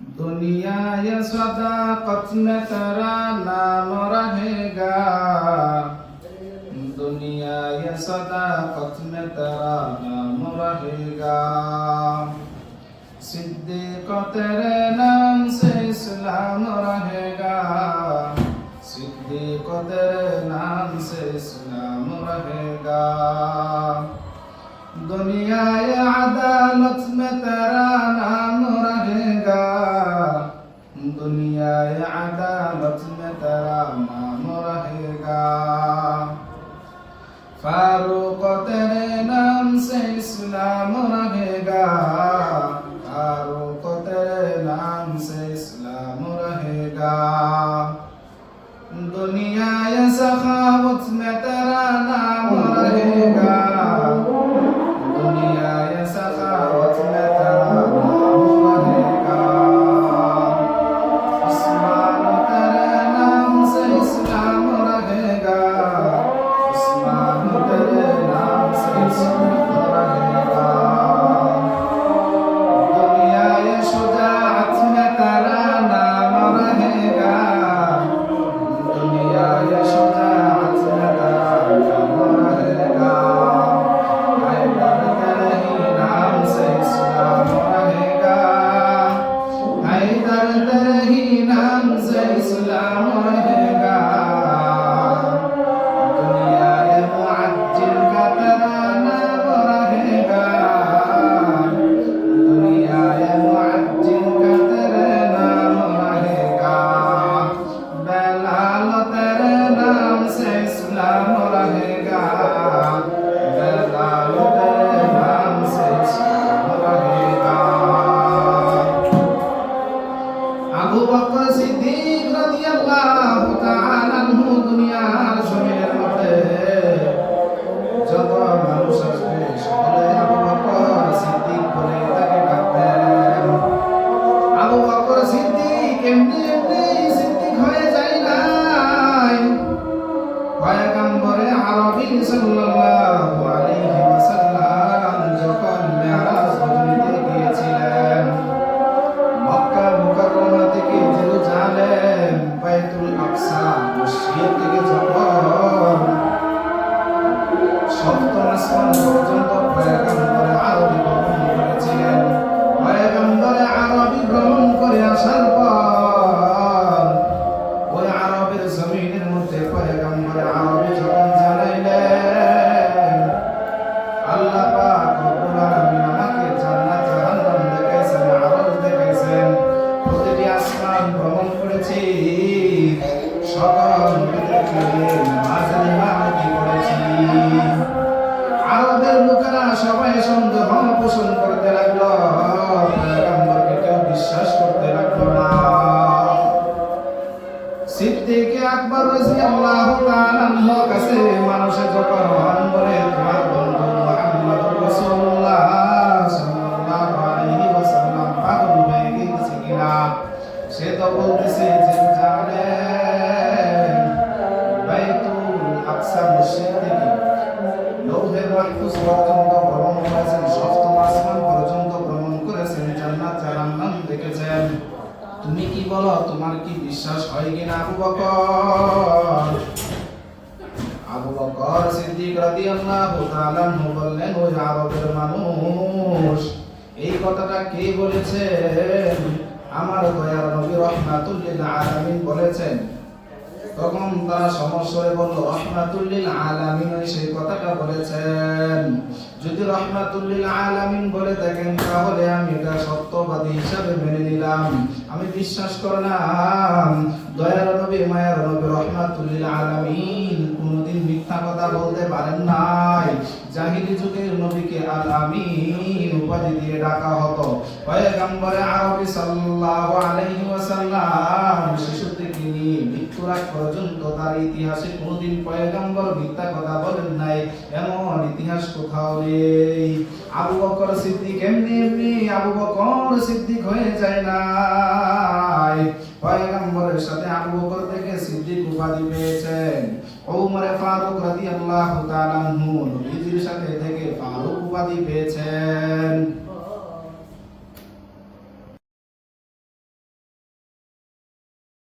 दुनिया ये सदाकत में तेरा नाम रहेगा, दुनिया ये सदाकत में तेरा नाम रहेगा। सिद्दीक तेरे नाम से इस्लाम रहेगा, सिद्दीक तेरे नाम से इस्लाम रहेगा। दुनिया ये अदालत में तेरा नाम रहेगा, दुनिया ये अदालत में तेरा नाम रहेगा। फारूक तेरे नाम से इस्लाम रहेगा, फारूक तेरे नाम से इस्लाम रहेगा। दुनिया ये सखावत में तेरा नाम रहेगा, दुनिया ये सखावत में तेरा नाम रहेगा। उस्मान तेरे नाम से इस्लाम रहेगा, उस्मान तेरे नाम से इस्लाम रहेगा। दुनिया ये शुजाअत में तेरा नाम रहेगा, दुनिया ये शुजाअत में तेरा नाम रहेगा। हैदर तेरे ही नाम से इस्लाम रहेगा, हैदर तेरे ही नाम से इस्लाम रहेगा। दुनिया ये मुअज्जिल का तेरा नाम रहेगा, दुनिया ये मुअज्जिल का तेरे नाम रहेगा। बेलाल तेरे नाम से इस्लाम रहेगा, बेलाल तेरे नाम से इस्लाम रहेगा। আবু বকর সিদ্দিক রাদিয়াল্লাহু তাআলা আনহু দুনিয়ার জমিনের মধ্যে যত মানুষ আসবে সকলে আবু বকর সিদ্দিক বলে তাকে ডাকতেন। আবু বকর সিদ্দিক এমনি এমনি সিদ্দিক হয়ে যায় নাই। পয়গম্বরে আরবী সাল্লাল্লাহু আলাইহি ওয়াসাল্লাম যখন মেরাজ গজনীতে গিয়েছিলেন, মক্কা মুকাররমা থেকে জেরুজালেম বাইতুল আকসা মসজিদ থেকে যখন সপ্তম আসমান পর্যন্ত পয়গম্বরে আরবী ভ্রমণ করেছিলেন, পয়গম্বরে আরবী ভ্রমণ করে আসার পর ওই আরবের জমিনের মধ্যে পয়গম্বরে আরবী যখন জানাইলেন, আল্লাহ পাক রব্বুল আলামিন আমাকে জান্নাত জাহান্নাম দেখাইছেন, আরজ দেখাইছেন, প্রতিটি আসমান ভ্রমণ করেছি, সকল নবীদেরকে নামাজের ইমামতি করেছি। আরবের লোকেরা সবাই সন্দেহ পোষণ করতে লাগলো, পয়গম্বরকে কেউ বিশ্বাস করতে লাগলো না। সিদ্দিক আকবর রাদিয়াল্লাহু তাআলা আনহুর কাছে মানুষে যখন আহ্বান করে, তোমার বন্ধু মুহাম্মদুর রাসূলুল্লাহ সাল্লাল্লাহু আলাইহি ওয়াসাল্লাম পাগল হয়ে গেছে কিনা, সে তো বলতেছে জেরুজালেম বাইতুল আকসা মসজিদ থেকে লৌহে মাহফুজ পর্যন্ত ভ্রমণ করেছেন, সপ্তম আসমান পর্যন্ত ভ্রমণ করেছেন, জান্নাত জাহান্নাম দেখেছেন। তুমি কি বলো, তোমার কি বিশ্বাস হয় কিনা আবু বকর? আবু বকর সিদ্দিক রাদিয়াল্লাহু তাআলা আনহু বললেন, ওই আরবের মানুষ এই কথাটা কে বলেছেন? আমার দয়ার নবী রাহমাতুল লিল আলামিন বলেছেন। তখন তারা সমস্যায় বলল, রাহমাতুল লিল আলামিন সেই কথাটা বলেছেন। যদি রাহমাতুল লিল আলামিন বলে থাকেন তাহলে আমি এটা সত্যবাদী হিসাবে মেনে নিলাম, আমি বিশ্বাস করলাম। দয়ার নবী মায়ার নবী রাহমাতুল লিল আলামিন কোনদিন মিথ্যা কথা বলতে পারেন নাই। জাহিলি যুগের নবীকে আল আমিন উপাধি দিয়ে ডাকা হতো। পয়গম্বরে আরবী সাল্লাল্লাহু আলাইহি ওয়াসাল্লাম শিশু থেকে নিয়ে মৃত্যুর আগ পর্যন্ত তার ইতিহাসে কোনদিন পয়গম্বর মিথ্যা কথা বলেন নাই, এমন ইতিহাস কোথাও নেই। আবু বকর সিদ্দিক এমনি এমনি আবু বকর সিদ্দিক হয়ে যায় নাই। পয়গম্বরের সাথে আবু বকর থেকে সিদ্দিক উপাধি পেয়েছেন। ওমর ফারুক রাদিয়াল্লাহু তাআলা আনহু নবীজির সাথে থেকে ফারুক উপাধি পেয়েছেন।